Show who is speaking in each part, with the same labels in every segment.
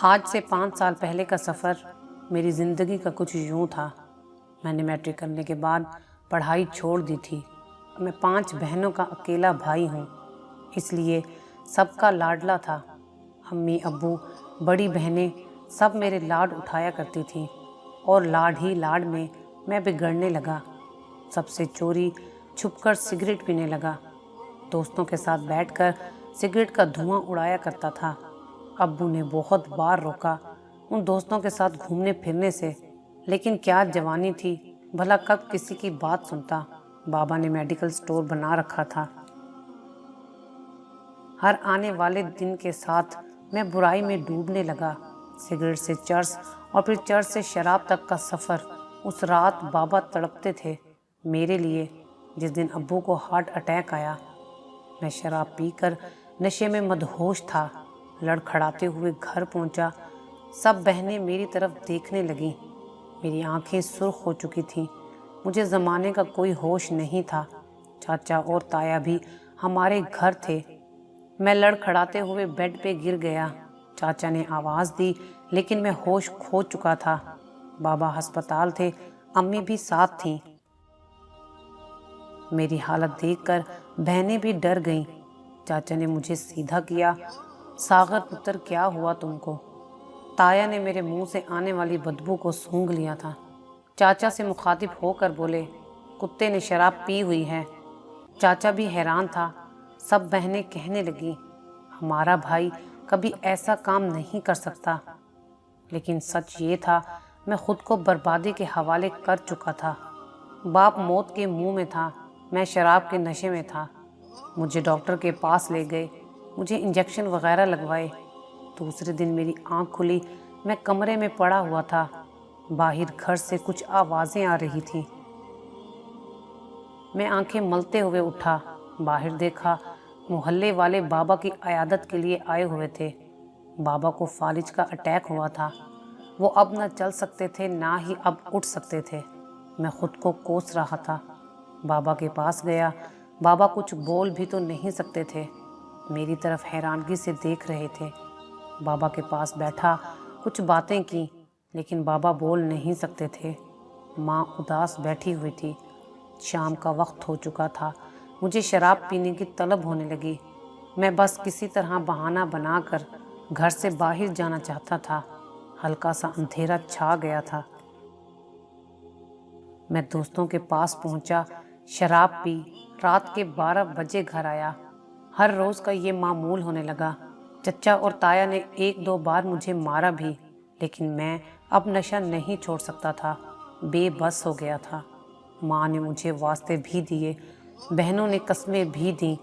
Speaker 1: آج سے 5 سال پہلے کا سفر میری زندگی کا کچھ یوں تھا۔ میں نے میٹرک کرنے کے بعد پڑھائی چھوڑ دی تھی۔ میں 5 بہنوں کا اکیلا بھائی ہوں، اس لیے سب کا لاڈلا تھا۔ امی ابو بڑی بہنیں سب میرے لاڈ اٹھایا کرتی تھیں، اور لاڈ ہی لاڈ میں بگڑنے لگا۔ سب سے چوری چھپ کر سگریٹ پینے لگا۔ دوستوں کے ساتھ بیٹھ کر سگریٹ کا دھواں اڑایا کرتا تھا۔ ابو نے بہت بار روکا ان دوستوں کے ساتھ گھومنے پھرنے سے، لیکن کیا جوانی تھی، بھلا کب کسی کی بات سنتا۔ بابا نے میڈیکل سٹور بنا رکھا تھا۔ ہر آنے والے دن کے ساتھ میں برائی میں ڈوبنے لگا۔ سگریٹ سے چرس اور پھر چرس سے شراب تک کا سفر۔ اس رات بابا تڑپتے تھے میرے لیے جس دن ابو کو ہارٹ اٹیک آیا۔ میں شراب پی کر نشے میں مدہوش تھا۔ لڑکھڑاتے ہوئے گھر پہنچا۔ سب بہنیں میری طرف دیکھنے لگیں۔ میری آنکھیں سرخ ہو چکی تھیں۔ مجھے زمانے کا کوئی ہوش نہیں تھا۔ چاچا اور تایا بھی ہمارے گھر تھے۔ میں لڑکھڑاتے ہوئے بیڈ پہ گر گیا۔ چاچا نے آواز دی، لیکن میں ہوش کھو چکا تھا۔ بابا ہسپتال تھے، امی بھی ساتھ تھیں۔ میری حالت دیکھ کر بہنیں بھی ڈر گئیں۔ چاچا نے مجھے سیدھا کیا، ساغر پتر کیا ہوا تم کو؟ تایا نے میرے منہ سے آنے والی بدبو کو سونگھ لیا تھا۔ چاچا سے مخاطب ہو کر بولے، کتے نے شراب پی ہوئی ہے۔ چاچا بھی حیران تھا۔ سب بہنیں کہنے لگیں، ہمارا بھائی کبھی ایسا کام نہیں کر سکتا۔ لیکن سچ یہ تھا، میں خود کو بربادی کے حوالے کر چکا تھا۔ باپ موت کے منہ میں تھا، میں شراب کے نشے میں تھا۔ مجھے ڈاکٹر کے پاس لے گئے، مجھے انجیکشن وغیرہ لگوائے۔ دوسرے دن میری آنکھ کھلی، میں کمرے میں پڑا ہوا تھا۔ باہر گھر سے کچھ آوازیں آ رہی تھیں۔ میں آنکھیں ملتے ہوئے اٹھا۔ باہر دیکھا، محلے والے بابا کی عیادت کے لیے آئے ہوئے تھے۔ بابا کو فالج کا اٹیک ہوا تھا۔ وہ اب نہ چل سکتے تھے، نہ ہی اب اٹھ سکتے تھے۔ میں خود کو کوس رہا تھا۔ بابا کے پاس گیا۔ بابا کچھ بول بھی تو نہیں سکتے تھے، میری طرف حیرانگی سے دیکھ رہے تھے۔ بابا کے پاس بیٹھا، کچھ باتیں کی، لیکن بابا بول نہیں سکتے تھے۔ ماں اداس بیٹھی ہوئی تھی۔ شام کا وقت ہو چکا تھا۔ مجھے شراب پینے کی طلب ہونے لگی۔ میں بس کسی طرح بہانہ بنا کر گھر سے باہر جانا چاہتا تھا۔ ہلکا سا اندھیرا چھا گیا تھا۔ میں دوستوں کے پاس پہنچا، شراب پی، رات کے 12 بجے گھر آیا۔ ہر روز کا یہ معمول ہونے لگا۔ چچا اور تایا نے 1-2 بار مجھے مارا بھی، لیکن میں اب نشہ نہیں چھوڑ سکتا تھا۔ بے بس ہو گیا تھا۔ ماں نے مجھے واسطے بھی دیے، بہنوں نے قسمیں بھی دیں،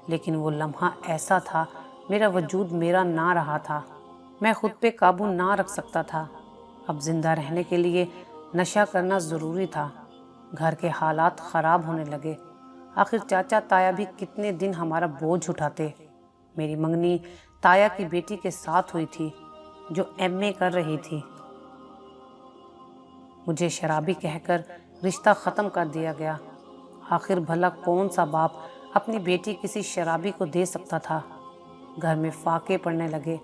Speaker 1: لیکن وہ لمحہ ایسا تھا، میرا وجود میرا نہ رہا تھا۔ میں خود پہ قابو نہ رکھ سکتا تھا۔ اب زندہ رہنے کے لیے نشہ کرنا ضروری تھا۔ گھر کے حالات خراب ہونے لگے۔ آخر چاچا تایا بھی کتنے دن ہمارا بوجھ اٹھاتے۔ میری منگنی تایا کی بیٹی کے ساتھ ہوئی تھی، جو MA کر رہی تھی۔ مجھے شرابی کہہ کر رشتہ ختم کر دیا گیا۔ آخر بھلا کون سا باپ اپنی بیٹی کسی شرابی کو دے سکتا تھا؟ گھر میں فاقے پڑنے لگے۔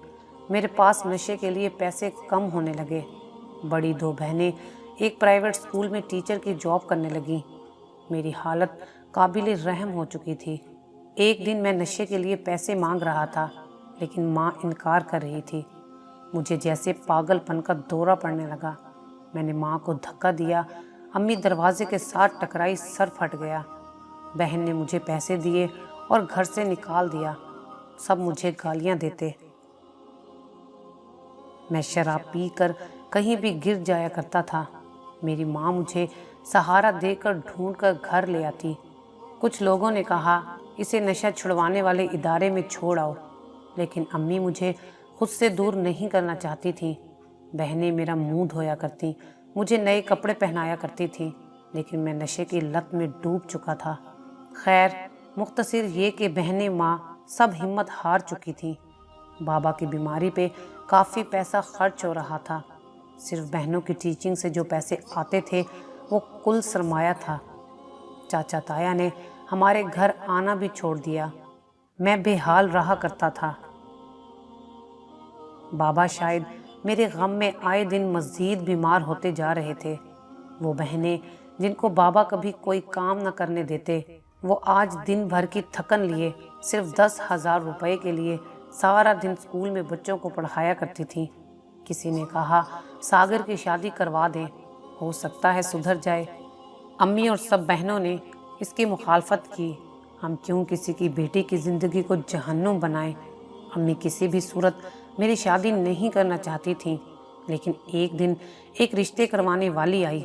Speaker 1: میرے پاس نشے کے لیے پیسے کم ہونے لگے۔ بڑی 2 بہنیں ایک پرائیویٹ اسکول میں ٹیچر کی جاب کرنے لگیں۔ میری حالت قابل رحم ہو چکی تھی۔ ایک دن میں نشے کے لیے پیسے مانگ رہا تھا، لیکن ماں انکار کر رہی تھی۔ مجھے جیسے پاگل پن کا دورہ پڑنے لگا۔ میں نے ماں کو دھکا دیا، امی دروازے کے ساتھ ٹکرائی، سر پھٹ گیا۔ بہن نے مجھے پیسے دیے اور گھر سے نکال دیا۔ سب مجھے گالیاں دیتے۔ میں شراب پی کر کہیں بھی گر جایا کرتا تھا۔ میری ماں مجھے سہارا دے کر ڈھونڈ کر گھر لے آتی۔ کچھ لوگوں نے کہا، اسے نشہ چھڑوانے والے ادارے میں چھوڑ آؤ، لیکن امی مجھے خود سے دور نہیں کرنا چاہتی تھیں۔ بہنیں میرا منہ دھویا کرتیں، مجھے نئے کپڑے پہنایا کرتی تھیں، لیکن میں نشے کی لت میں ڈوب چکا تھا۔ خیر، مختصر یہ کہ بہنیں، ماں سب ہمت ہار چکی تھیں۔ بابا کی بیماری پہ کافی پیسہ خرچ ہو رہا تھا۔ صرف بہنوں کی ٹیچنگ سے جو پیسے آتے تھے وہ کل سرمایہ تھا۔ چاچا تایا نے ہمارے گھر آنا بھی چھوڑ دیا۔ میں بے حال رہا کرتا تھا۔ بابا شاید میرے غم میں آئے دن مزید بیمار ہوتے جا رہے تھے۔ وہ بہنیں جن کو بابا کبھی کوئی کام نہ کرنے دیتے، وہ آج دن بھر کی تھکن لیے صرف 10,000 روپے کے لیے سارا دن اسکول میں بچوں کو پڑھایا کرتی تھیں۔ کسی نے کہا ساگر کی شادی کروا دیں، ہو سکتا ہے سدھر جائے۔ امی اور سب بہنوں نے اس کی مخالفت کی۔ ہم کیوں کسی کی بیٹی کی زندگی کو جہنم بنائیں۔ امی کسی بھی صورت میری شادی نہیں کرنا چاہتی تھیں، لیکن ایک دن ایک رشتے کروانے والی آئی۔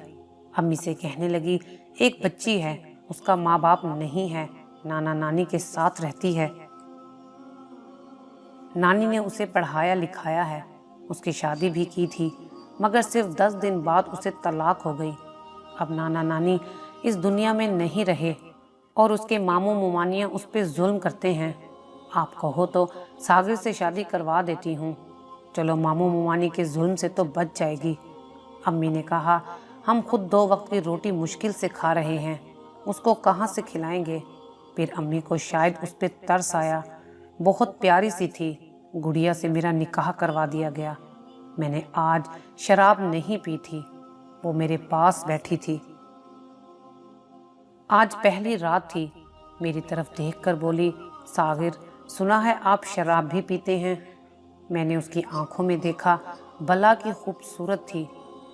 Speaker 1: امی سے کہنے لگی ایک بچی ہے، اس کا ماں باپ نہیں ہے، نانا نانی کے ساتھ رہتی ہے، نانی نے اسے پڑھایا لکھایا ہے، اس کی شادی بھی کی تھی، مگر صرف 10 دن بعد اسے طلاق ہو گئی۔ اب نانا نانی اس دنیا میں نہیں رہے اور اس کے ماموں ممانیاں اس پہ ظلم کرتے ہیں۔ آپ کہو تو ساگر سے شادی کروا دیتی ہوں، چلو ماموں ممانی کے ظلم سے تو بچ جائے گی۔ امی نے کہا ہم خود 2 وقت کی روٹی مشکل سے کھا رہے ہیں، اس کو کہاں سے کھلائیں گے؟ پھر امی کو شاید اس پہ ترس آیا، بہت پیاری سی تھی، گڑیا سے میرا نکاح کروا دیا گیا۔ میں نے آج شراب نہیں پی تھی، وہ میرے پاس بیٹھی تھی۔ آج پہلی رات تھی، میری طرف دیکھ کر بولی ساغر سنا ہے آپ شراب بھی پیتے ہیں؟ میں نے اس کی آنکھوں میں دیکھا، بلا کی خوبصورت تھی۔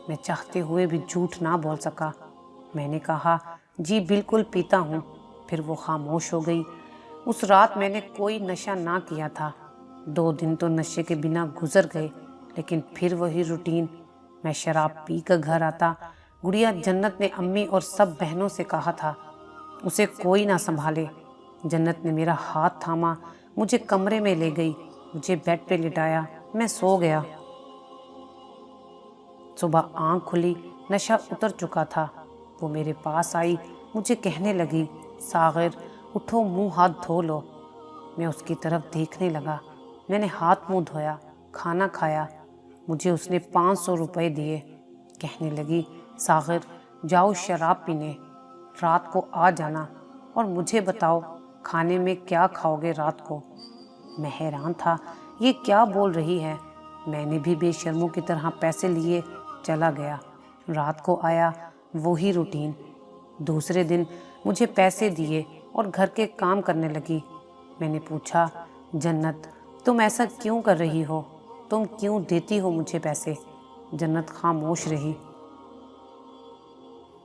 Speaker 1: میں چاہتے ہوئے بھی جھوٹ نہ بول سکا۔ میں نے کہا جی بالکل پیتا ہوں۔ پھر وہ خاموش ہو گئی۔ اس رات میں نے کوئی نشہ نہ کیا تھا۔ 2 دن تو نشے کے بنا گزر گئے، لیکن پھر وہی روٹین۔ میں شراب پی کر گھر آتا، گڑیا جنت نے امی اور سب بہنوں سے کہا تھا اسے کوئی نہ سنبھالے۔ جنت نے میرا ہاتھ تھاما، مجھے کمرے میں لے گئی، مجھے بیڈ پہ لٹایا، میں سو گیا۔ صبح آنکھ کھلی، نشہ اتر چکا تھا۔ وہ میرے پاس آئی، مجھے کہنے لگی ساغر اٹھو، منہ ہاتھ دھو لو۔ میں اس کی طرف دیکھنے لگا۔ میں نے ہاتھ منہ دھویا، کھانا کھایا۔ مجھے اس نے 500 روپے دیے۔ کہنے لگی ساغر جاؤ شراب پینے، رات کو آ جانا اور مجھے بتاؤ کھانے میں کیا کھاؤ گے رات کو۔ میں حیران تھا، یہ کیا بول رہی ہے؟ میں نے بھی بے شرموں کی طرح پیسے لیے چلا گیا۔ رات کو آیا، وہی روٹین۔ دوسرے دن مجھے پیسے دیے اور گھر کے کام کرنے لگی۔ میں نے پوچھا جنت تم ایسا کیوں کر رہی ہو؟ تم کیوں دیتی ہو مجھے پیسے؟ جنت خاموش رہی۔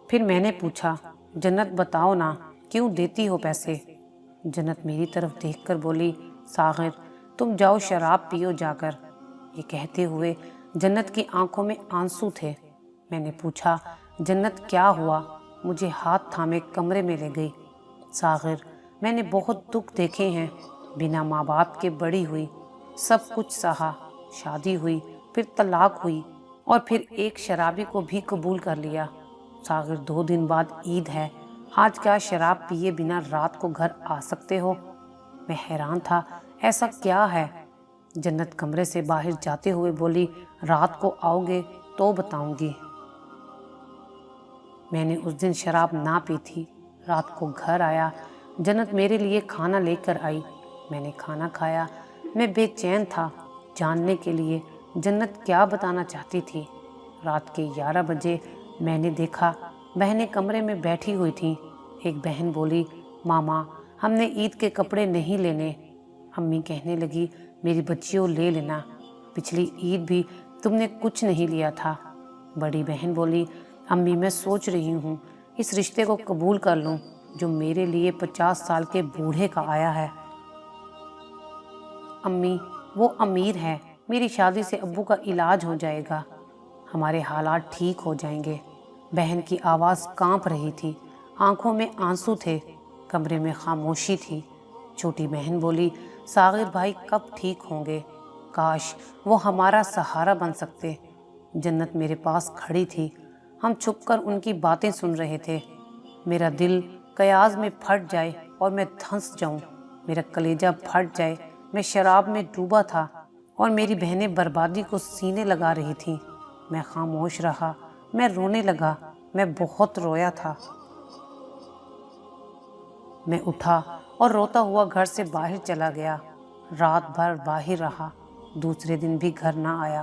Speaker 1: پھر میں نے پوچھا جنت بتاؤ نا کیوں دیتی ہو پیسے؟ جنت میری طرف دیکھ کر بولی ساغر تم جاؤ شراب پیو جا کر۔ یہ کہتے ہوئے جنت کی آنکھوں میں آنسو تھے۔ میں نے پوچھا جنت کیا ہوا؟ مجھے ہاتھ تھامے کمرے میں لے گئی۔ ساغر میں نے بہت دکھ دیکھے ہیں، بنا ماں باپ کے بڑی ہوئی، سب کچھ سہا، شادی ہوئی، پھر طلاق ہوئی اور پھر ایک شرابی کو بھی قبول کر لیا۔ ساغر 2 دن بعد عید ہے، آج کیا شراب پیے بنا رات کو گھر آ سکتے ہو؟ میں حیران تھا، ایسا کیا ہے؟ جنت کمرے سے باہر جاتے ہوئے بولی رات کو آؤ گے تو بتاؤں گی۔ میں نے اس دن شراب نہ پی تھی۔ رات کو گھر آیا، جنت میرے لیے کھانا لے کر آئی۔ میں نے کھانا کھایا۔ میں بے چین تھا جاننے کے لیے جنت کیا بتانا چاہتی تھی۔ رات کے 11 بجے میں نے دیکھا بہنیں کمرے میں بیٹھی ہوئی تھیں۔ ایک بہن بولی ماما ہم نے عید کے کپڑے نہیں لینے۔ امی کہنے لگی میری بچیوں لے لینا، پچھلی عید بھی تم نے کچھ نہیں لیا تھا۔ بڑی بہن بولی امی میں سوچ رہی ہوں اس رشتے کو قبول کر لوں جو میرے لیے 50 سال کے بوڑھے کا آیا ہے۔ امی وہ امیر ہے، میری شادی سے ابو کا علاج ہو جائے گا، ہمارے حالات ٹھیک ہو جائیں گے۔ بہن کی آواز کانپ رہی تھی، آنکھوں میں آنسو تھے، کمرے میں خاموشی تھی۔ چھوٹی بہن بولی ساغر بھائی کب ٹھیک ہوں گے؟ کاش وہ ہمارا سہارا بن سکتے۔ جنت میرے پاس کھڑی تھی، ہم چھپ کر ان کی باتیں سن رہے تھے۔ میرا دل قیاس میں پھٹ جائے اور میں دھنس جاؤں، میرا کلیجہ پھٹ جائے۔ میں شراب میں ڈوبا تھا اور میری بہنیں بربادی کو سینے لگا رہی تھیں۔ میں خاموش رہا، میں رونے لگا، میں بہت رویا تھا۔ میں اٹھا اور روتا ہوا گھر سے باہر چلا گیا۔ رات بھر باہر رہا، دوسرے دن بھی گھر نہ آیا۔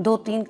Speaker 1: 2-3